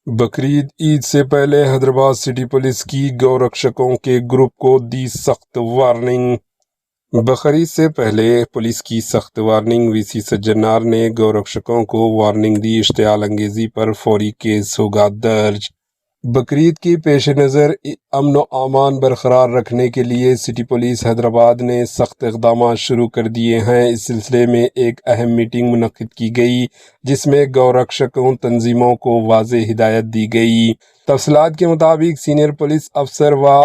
बकरीद ईद से पहले Hyderabad city police की गौरक्षकों के ग्रुप को दी सख्त वार्निंग। बकरीद से पहले पुलिस की सख्त वार्निंग। वीसी सज्जनार ने गौरक्षकों को वार्निंग दी। इश्तियाल अंगेजी पर फौरी केस होगा दर्ज। बकरीद की पेश नज़र अमन व अमान बरकरार रखने के लिए सिटी पुलिस हैदराबाद ने सख्त इक़दाम शुरू कर दिए हैं। इस सिलसिले में एक अहम मीटिंग मुनक्किद की गई, जिसमें गौरक्षकों तंजीमों को वाज़ेह हिदायत दी गई। तफसीलात के मुताबिक सीनियर पुलिस अफसर व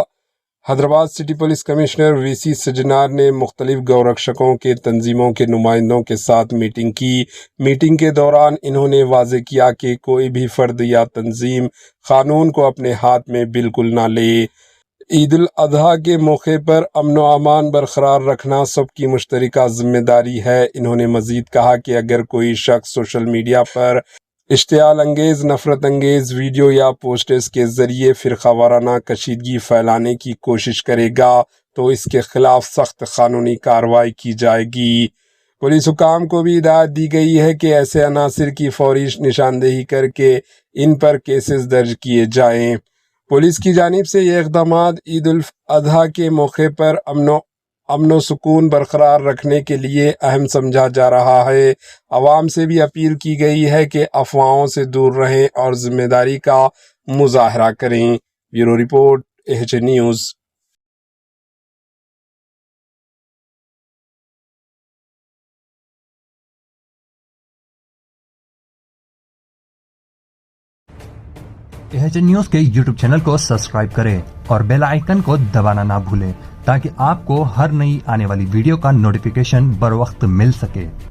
Hyderabad city police commissioner VC Sajjanar ने मुख्तलिफ गौरक्षकों के तंजीमों के नुमाइंदों के साथ मीटिंग की। मीटिंग के दौरान इन्होंने वाज़ेह किया कि कोई भी फ़र्द या तंजीम क़ानून को अपने हाथ में बिल्कुल ना ले। ईद उल अज़हा के मौके पर अमन व अमान बरकरार रखना सबकी मुश्तरका ज़िम्मेदारी है। इन्होंने मज़ीद कहा कि अगर कोई शख्स सोशल मीडिया पर इश्तियाल अंगेज़, नफ़रत अंगेज़ वीडियो या पोस्टर्स के ज़रिए फ़िरक़ा वाराना कशीदगी फैलाने की कोशिश करेगा तो इसके ख़िलाफ़ सख्त क़ानूनी कार्रवाई की जाएगी। पुलिस हुकाम को भी हिदायत दी गई है कि ऐसे अनासिर की फ़ौरी निशानदेही करके इन पर केसेस दर्ज किए जाएँ। पुलिस की जानिब से ये इक़दामात ईद उल अज़हा के मौके पर अमन व सुकून बरकरार रखने के लिए अहम समझा जा रहा है। आवाम से भी अपील की गई है कि अफवाहों से दूर रहें और ज़िम्मेदारी का मुज़ाहरा करें। Bureau report, H news. H news के यूट्यूब चैनल को सब्सक्राइब करें और बेल आइकन को दबाना ना भूलें, ताकि आपको हर नई आने वाली वीडियो का नोटिफिकेशन बर वक्त मिल सके।